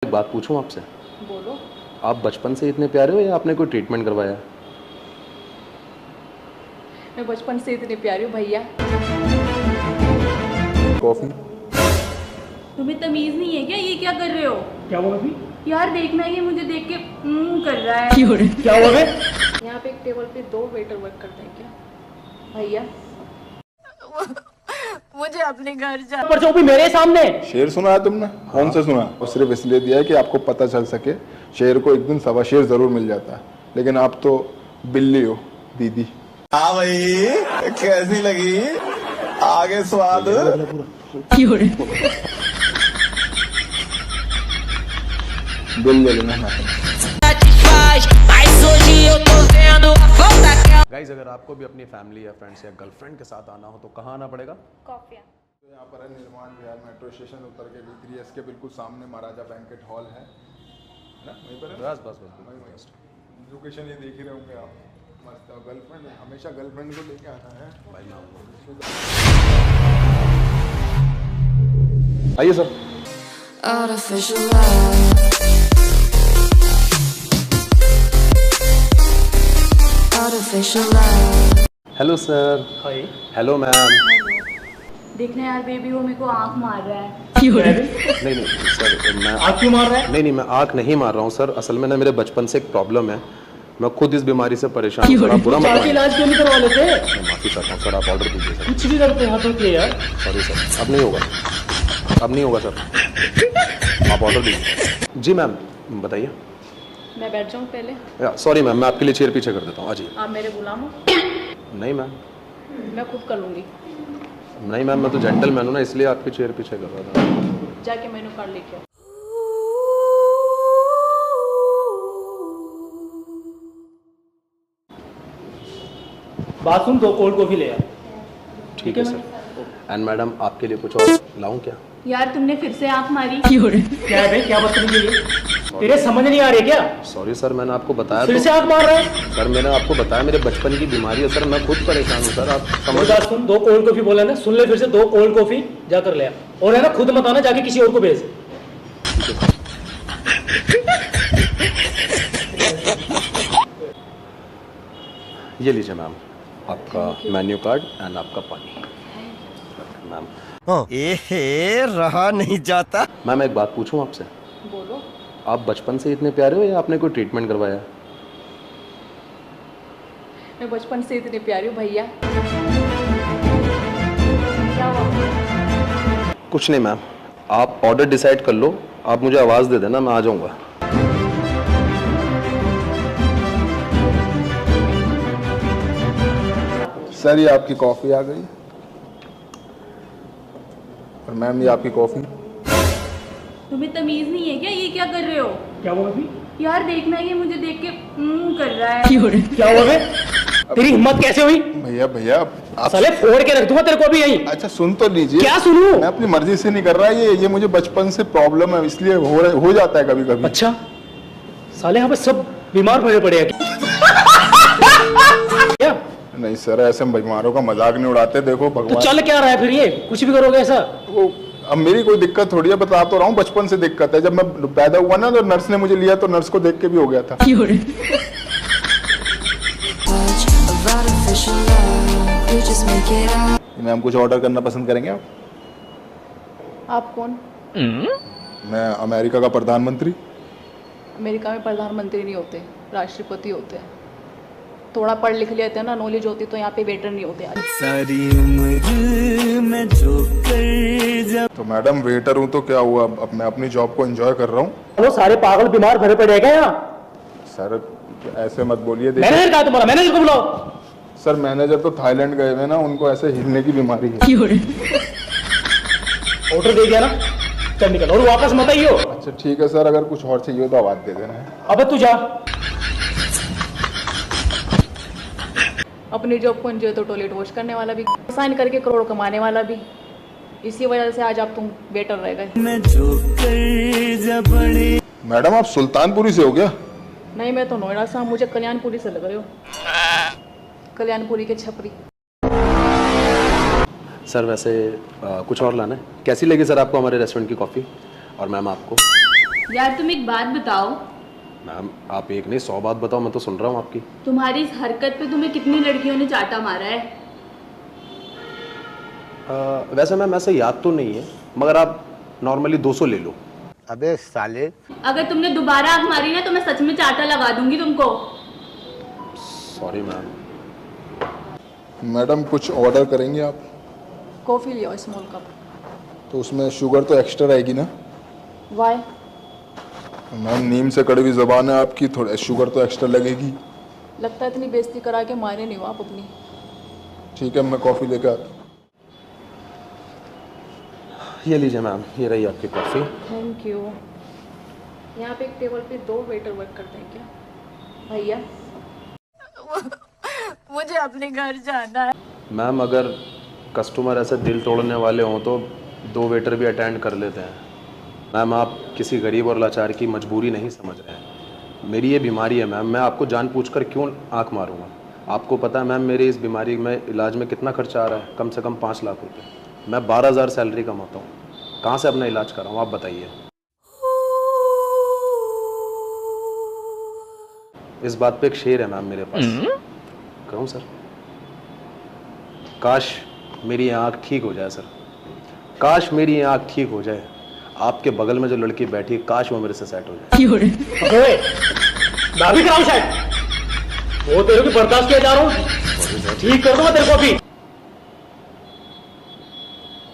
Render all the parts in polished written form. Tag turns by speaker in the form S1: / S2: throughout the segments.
S1: एक बात पूछूं आपसे।
S2: बोलो।
S1: आप बचपन से इतने प्यारे हो या आपने कोई ट्रीटमेंट करवाया?
S2: मैं बचपन से इतनी प्यारी हूँ भैया।
S1: कॉफी।
S2: तुम्हें तमीज नहीं है क्या? ये क्या कर रहे हो?
S3: क्या हुआ अभी?
S2: यार देखना, ये मुझे देख के कर रहा है।
S3: क्या हुआ बे?
S2: यहाँ पे एक टेबल पे 2 वेटर वर्क करते हैं क्या भैया? मुझे अपने घर जा।
S3: पर जो भी मेरे सामने
S4: शेर सुना है तुमने? कौन सा सुना? और सिर्फ इसलिए दिया है कि आपको पता चल सके शेर को एक दिन सवा शेर जरूर मिल जाता है, लेकिन आप तो बिल्ली हो दीदी।
S5: हाँ भाई, कैसी लगी? आगे स्वाद।
S4: बिल ले लेना।
S1: गाइज, अगर आपको भी अपनी फैमिली या फ्रेंड्स या गर्लफ्रेंड के साथ आना हो तो कहाँ आना पड़ेगा?
S2: कॉफिया।
S4: तो यहाँ पर है निर्माण विहार मेट्रो स्टेशन उतर के V3S के बिल्कुल सामने महाराजा बैंकेट हॉल है ना, वहीं पर है।
S1: बस बस बस।
S4: लोकेशन ये देख ही रहे होंगे आप। मस्त। गर्लफ्रेंड हमेशा गर्लफ्रेंड को लेके आना है
S1: भाई मैं आइए sir.
S6: Artificial love. Artificial love.
S1: Hello sir.
S3: Hi.
S1: Hello ma'am.
S2: देखना यार, बेबी वो मेरे को आंख मार रहा है।
S1: नहीं नहीं सर, मैं
S3: आप क्यों मार रहे हैं?
S1: नहीं मैं आँख नहीं मार रहा हूँ सर। असल में ना मेरे बचपन से एक प्रॉब्लम है, मैं खुद इस बीमारी से परेशान हूँ सर। आप बुरा मत
S3: चाची
S1: मानिए।
S3: इलाज क्यों नहीं करवा लेते?
S1: मैं माफ़ी चाहता हूँ सर, आप ऑर्डर दीजिए सर।
S3: कुछ भी करते हैं हाथों के यार।
S1: सॉरी सर, अब नहीं होगा, अब नहीं होगा सर, आप ऑर्डर दीजिए। जी मैम बताइए।
S2: मैं बैठ जाऊँ पहले?
S1: सॉरी मैम, मैं आपके लिए चेयर पीछे कर देता हूँ। आ जाइए।
S2: आप मेरे गुलाम हो?
S1: नहीं मैम,
S2: मैं खुद कर लूँगी।
S1: नहीं मैम, मैं तो जेंटलमैन हूँ ना, इसलिए आपकी चेयर पीछे कर रहा था।
S2: जाके मेनू कार्ड लेके आओ।
S3: बात सुन, 2 कोल्ड कॉफी ले आ।
S1: ठीक है सर। एंड मैडम आपके लिए कुछ और लाऊं क्या?
S2: यार तुमने फिर से आंख मारी।
S3: क्या है बे? क्या बदतमीजी है ये? तेरे समझ नहीं आ रही क्या?
S1: सॉरी सर, मैंने आपको बताया
S3: फिर
S1: तो।
S3: से आंख मार रहा है?
S1: सर मैंने आपको बताया मेरे बचपन की बीमारी है सर, मैं खुद परेशान हूँ सर, आप समझ।
S3: बात सुन, 2 कोल्ड कॉफी बोला ना, सुन ले फिर से। 2 कोल्ड कॉफी जाकर ले आ, और है ना खुद मत आना, जाके किसी और को भेज।
S1: ये लीजिए मैम, आपका मेन्यू कार्ड एंड आपका पानी। मैम
S5: रहा नहीं जाता।
S1: मैम एक बात पूछूं आपसे।
S2: बोलो।
S1: आप बचपन से इतने प्यारे हो या आपने कोई ट्रीटमेंट करवाया?
S2: मैं बचपन से इतनी प्यारी हूँ भैया। क्या हुआ?
S1: कुछ नहीं मैम, आप ऑर्डर डिसाइड कर लो, आप मुझे आवाज़ दे देना, मैं आ जाऊँगा।
S4: सर ये आपकी कॉफ़ी आ गई, और मैम ये आपकी कॉफ़ी।
S2: तुम्हें तमीज नहीं है क्या? ये क्या कर रहे हो?
S3: क्या हुआ अभी?
S2: यार देखना, ये मुझे देख के कर रहा है।
S3: क्या हुआ बे? तेरी हिम्मत कैसे हुई?
S4: भैया भैया आप
S3: साले फोड़ के रख दूंगा तेरे को भी यहीं।
S4: अच्छा सुन तो लीजिए।
S3: क्या सुनूं?
S4: मैं अपनी मर्जी से नहीं कर रहा, ये मुझे बचपन से प्रॉब्लम है, इसलिए हो जाता है कभी कभी।
S3: अच्छा, साले यहाँ पे सब बीमार पड़े पड़े हैं क्या?
S4: नहीं सर, ऐसे बीमारों का मजाक नहीं उड़ाते। देखो
S3: तो
S4: भगवान,
S3: चल क्या रहा है फिर? ये कुछ भी करोगे ऐसा?
S4: वो अब मेरी कोई दिक्कत थोड़ी है, बता तो रहा हूँ, बचपन से दिक्कत है। जब मैं पैदा हुआ ना तो नर्स ने मुझे लिया, तो नर्स को देख के भी हो गया था।
S6: Of artificial love. We just make it out.
S4: Ma'am कुछ ऑर्डर करना पसंद करेंगे आप?
S2: आप कौन?
S4: मैं अमेरिका का प्रधानमंत्री।
S2: अमेरिका में प्रधानमंत्री नहीं होते, राष्ट्रपति होते हैं। थोड़ा पढ़ लिख लेते हैं ना, नॉलेज होती तो यहाँ पे वेटर नहीं होते।
S5: सारी उम्र में जो कर
S4: तो मैडम वेटर हूँ तो क्या हुआ, अब मैं अपनी जॉब को एंजॉय कर रहा हूँ।
S3: वो सारे पागल बीमार भरे पड़े हैं क्या यहाँ?
S4: सर ऐसे मत बोलिए। देखिए
S3: मैनेजर कहा तुम्हारा? मैनेजर को बुलाओ।
S4: सर मैनेजर तो थाईलैंड गए हुए ना, उनको ऐसे हिलने की बीमारी है।
S3: ऑर्डर दे दिया ना, चल निकल, और वापस मत आइयो।
S4: अच्छा ठीक है सर, अगर कुछ और चाहिए तो आवाज दे देना है।
S3: अबे तू जा।
S2: अपनी जॉब को एंजॉय तो टॉयलेट वॉश करने वाला भी, साइन करके करोड़ कमाने वाला भी। इसी वजह से आज आप तुम वेटर रह गए।
S5: मैं जो कर बड़े।
S4: मैडम आप सुल्तानपुरी से हो क्या?
S2: नहीं, मैं तो नोएडा से हूँ, मुझे कल्याणपुरी से लग रहे हो। कल्याणपुरी के छपरी।
S1: सर वैसे कुछ और लाना है? कैसी लगी सर आपको हमारे रेस्टोरेंट की कॉफ़ी? और मैम आपको?
S7: यार तुम एक बात बताओ,
S1: मैम आप एक नहीं 100 बात बताओ, मैं तो सुन रहा हूँ आपकी।
S7: तुम्हारी इस हरकत पे तुम्हें कितनी लड़कियों ने चाटा मारा है?
S1: वैसे मैम ऐसे याद तो नहीं है, मगर आप नॉर्मली 200 ले लो।
S8: अबे साले,
S7: अगर तुमने दोबारा आंख मारी ना तो मैं सच में चाटा लगा दूंगी तुमको।
S1: Sorry ma'am.
S4: मैडम कुछ ऑर्डर करेंगे आप?
S2: कॉफ़ी लियो स्मॉल कप।
S4: तो उसमें शुगर तो एक्स्ट्रा रहेगी ना?
S2: वाई?
S4: मैम नीम से कड़वी ज़बान है आपकी, थोड़ा शुगर तो एक्स्ट्रा लगेगी।
S2: लगता है इतनी बेइज्जती करा के माने नहीं हो आप अपनी।
S4: ठीक है, मैं कॉफ़ी लेकर आता हूँ।
S1: ये लीजिए मैम, ये रही आपकी कॉफ़ी।
S2: Thank you. यहाँ पे एक टेबल पे 2 वेटर वर्क करते हैं क्या भैया? मुझे अपने घर जाना है।
S1: मैम अगर कस्टमर ऐसे दिल तोड़ने वाले हों तो 2 वेटर भी अटेंड कर लेते हैं। मैम आप किसी गरीब और लाचार की मजबूरी नहीं समझ रहे हैं। मेरी ये बीमारी है मैम, मैं आपको जानबूझकर क्यों आंख मारूंगा? आपको पता है मैम मेरी इस बीमारी में इलाज में कितना खर्चा आ रहा है? कम से कम 5 लाख रुपए। मैं 12,000 सैलरी कमाता हूँ, कहाँ से अपना इलाज कराऊँ आप बताइए? इस बात पे एक शेर है मैम मेरे पास, कहूँ सर? काश मेरी आँख ठीक हो जाए सर, काश मेरी आँख ठीक हो जाए। आपके बगल में जो लड़की बैठी है, काश वो मेरे से सेट हो जाए।
S3: दाबी कराऊं शायद, वो तेरे को बर्दाश्त किया जा रहा हूँ, ठीक कर दूंगा तेरे को अभी।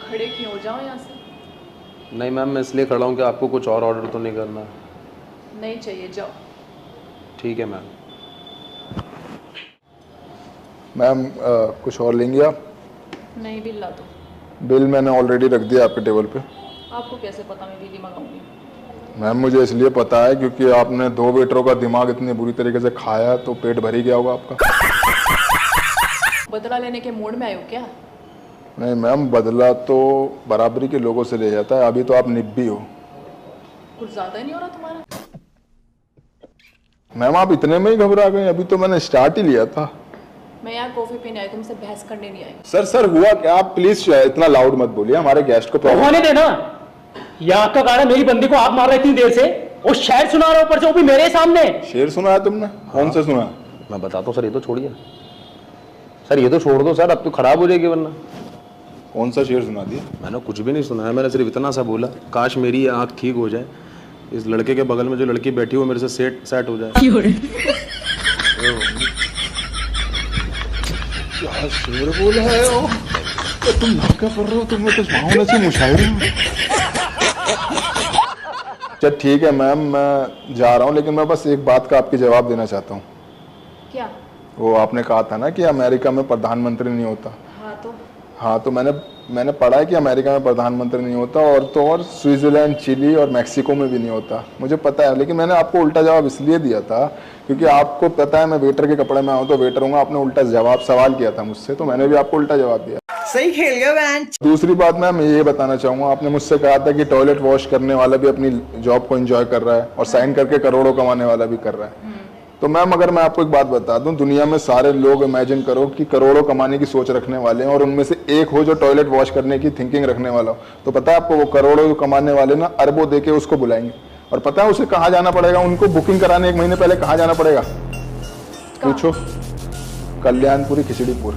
S2: खड़े क्यों हो जाओ यहाँ से?
S1: नहीं मैम मैं इसलिए खड़ा हूँ कि आपको कुछ और ऑर्डर तो नहीं करना?
S2: नहीं चाहिए, जाओ।
S1: ठीक है मैम।
S4: मैम कुछ और लेंगे आप?
S2: नहीं, बिल ला दो।
S4: बिल मैंने ऑलरेडी रख दिया आपके टेबल पे।
S2: आपको कैसे पता मैं दीदी मंगाऊंगी?
S4: मैम मुझे इसलिए पता है क्योंकि आपने 2 वेटरों का दिमाग इतनी बुरी तरीके से खाया तो पेट भर ही गया होगा आपका।
S2: बदला लेने के मूड में आए हो क्या?
S4: नहीं मैम, बदला तो बराबरी के लोगों से ले जाता है। अभी तो आप निब्बी हो।
S2: कुछ ज्यादा नहीं हो रहा तुम्हारा?
S4: मैम आप इतने में ही घबरा गए? अभी तो मैंने स्टार्ट ही लिया था।
S2: मैं यहाँ कॉफी पीने आई, तुमसे बहस करने नहीं आई।
S4: सर हुआ क्या? आप प्लीज इतना लाउड मत बोलिए, हमारे गेस्ट को प्रॉब्लम।
S3: होने देना। यहाँ का गाना मेरी बंदी को आग मार रहा है इतनी देर से, वो शायर सुना रहा है ऊपर से, वो भी मेरे सामने।
S4: शेर सुना है तुमने? कौन सा सुना?
S1: मैं बताता हूँ सर, ये तो छोड़िए सर, ये तो छोड़ दो सर, अब तो खराब हो जाएगी वरना।
S4: कौन सा शेर सुना दिया?
S1: मैंने कुछ भी नहीं सुना है, मैंने सिर्फ इतना सा बोला, काश मेरी आँख ठीक हो जाए, इस लड़के के बगल में जो लड़की बैठी हो मेरे से सेट हो जाए।
S4: क्या शेर बोला है वो? तो तुम नाका कर रहे हो, तुम्हें तो माहौल से मुशायरे में। अच्छा ठीक है मैम, मैं जा रहा हूँ, लेकिन मैं बस एक बात का आपकी जवाब देना चाहता हूँ।
S2: क्या?
S4: वो आपने कहा था ना कि अमेरिका में प्रधानमंत्री नहीं होता।
S2: हाँ तो
S4: मैंने पढ़ा है कि अमेरिका में प्रधानमंत्री नहीं होता, और स्विट्जरलैंड, चिली और मैक्सिको में भी नहीं होता, मुझे पता है। लेकिन मैंने आपको उल्टा जवाब इसलिए दिया था क्योंकि आपको पता है मैं वेटर के कपड़े में आऊँ तो वेटर हूँ। आपने उल्टा सवाल किया था मुझसे, तो मैंने भी आपको उल्टा जवाब दिया।
S5: सही खेल गया मैन।
S4: दूसरी बात मैं ये बताना चाहूँगा, आपने मुझसे कहा था कि टॉयलेट वॉश करने वाला भी अपनी जॉब को एंजॉय कर रहा है और साइन करके करोड़ों कमाने वाला भी कर रहा है। तो मैम अगर मैं आपको एक बात बता दूं, दुनिया में सारे लोग इमेजिन करो कि करोड़ों कमाने की सोच रखने वाले हैं और उनमें से एक हो जो टॉयलेट वॉश करने की थिंकिंग रखने वाला हो, तो पता है आपको वो करोड़ों कमाने वाले ना अरबों देके उसको बुलाएंगे। और पता है उसे कहाँ जाना पड़ेगा? उनको बुकिंग कराने 1 महीने पहले कहाँ जाना पड़ेगा? पूछो। कल्याणपुरी खिचड़ीपुर।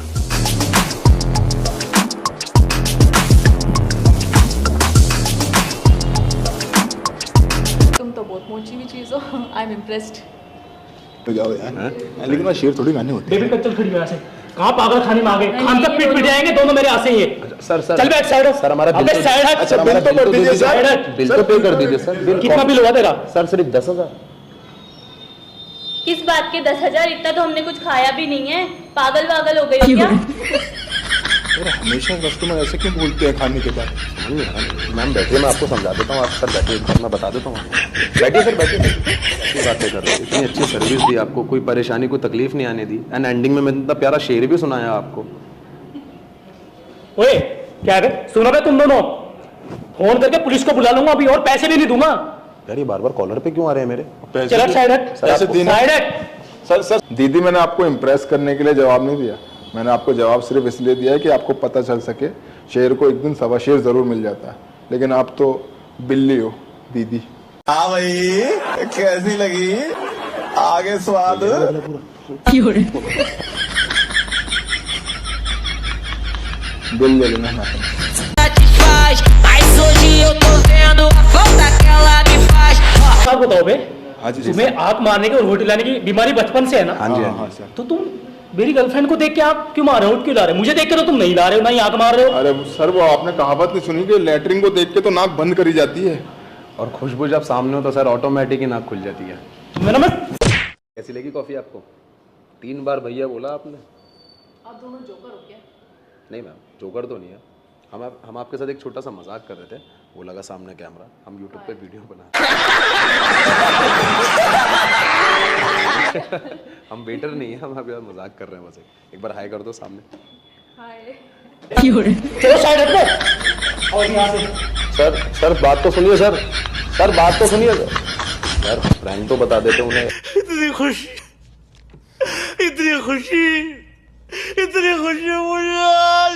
S2: तुम तो बहुत मोची हुई चीज हो। I am impressed.
S4: तो जाओ यार, लेकिन मैं शेर थोड़ी गाने होते।
S3: बेबी कब चल खड़ी हो यहाँ से? कहाँ पागल खाने में आ गए? खान तक पीट पिट जाएंगे दोनों मेरे आसे ये।
S1: सर
S3: चल बैठ साइड हो।
S1: सर हमारा बिल तो
S3: साइड हट।
S4: अच्छा बिल तो कर दीजिए सर।
S1: बिल तो पे कर दीजिए सर।
S3: कितना बिल हुआ तेरा?
S1: सर सिर्फ 10,000।
S7: किस बात के 10,000? इतना तो हमने कुछ खाया भी नहीं है, पागल वागल हो गए हो क्या?
S4: हमेशा कस्टमर ऐसे क्यों बोलते हैं खाने के बाद?
S1: मैम बैठिए, मैं आपको समझा देता हूँ। आप सर बैठिए, मैं बता देता हूँ। बैठिए सर, बैठिए। अच्छी बातें कर रहे हो, इतनी अच्छी सर्विस दी आपको, कोई परेशानी कोई तकलीफ नहीं आने दी, एंड एंडिंग में मैंने इतना प्यारा शेर भी सुनाया आपको।
S3: ओए क्या है? सुनो बे तुम दोनों, फोन करके पुलिस को बुला लूंगा अभी और पैसे भी नहीं दूंगा।
S1: यार ये बार-बार कॉलर पे क्यों आ रहे हैं मेरे?
S3: चल साइड हट। साइड हट।
S4: सर दीदी मैंने आपको इम्प्रेस करने के लिए जवाब नहीं दिया, मैंने आपको जवाब सिर्फ इसलिए दिया है कि आपको पता चल सके शेर को एक दिन 1.25 शेर जरूर मिल जाता है। लेकिन आप तो बिल्ली हो दीदी।
S5: हाँ भाई कैसी लगी आगे स्वाद
S4: दिल ले लेना
S3: आप बताओ बे,
S4: हाँ जी
S3: तुम्हें आंख मारने की और वोट लाने की बीमारी बचपन से है ना?
S1: हाँ जी,
S4: हाँ सर।
S3: तो तुम मेरी गर्लफ्रेंड को देख के आप क्यों मार रहे हो, क्यों ला रहे हो? मुझे देख के तो तुम नहीं ला रहे हो, ना ही आंख मार रहे हो।
S4: अरे सर वो आपने कहावत नहीं सुनी कि लैटरिन को देख के तो नाक बंद करी जाती है।
S1: और खुशबू जब सामने हो तो सर ऑटोमेटिक ही नाक खुल जाती है।
S3: मेरा मैं
S1: कैसी लगी कॉफ़ी आपको? 3 बार भैया बोला आपने।
S2: आप दोनों जोकर हो क्या?
S1: नहीं मैम, जोकर तो नहीं है। हम आपके साथ एक छोटा सा मजाक कर रहे थे, वो लगा सामने कैमरा, हम यूट्यूब पे वीडियो बना हम वेटर नहीं है, हम अभी मजाक कर रहे हैं बस। एक बार हाय कर दो सामने।
S2: हाय।
S3: चलो साइड हटो और यहाँ से।
S1: सर बात तो सुनिए सर बात तो सुनिए सर, फ्रेंड तो बता देते उन्हें।
S5: इतनी खुशी मुझे आज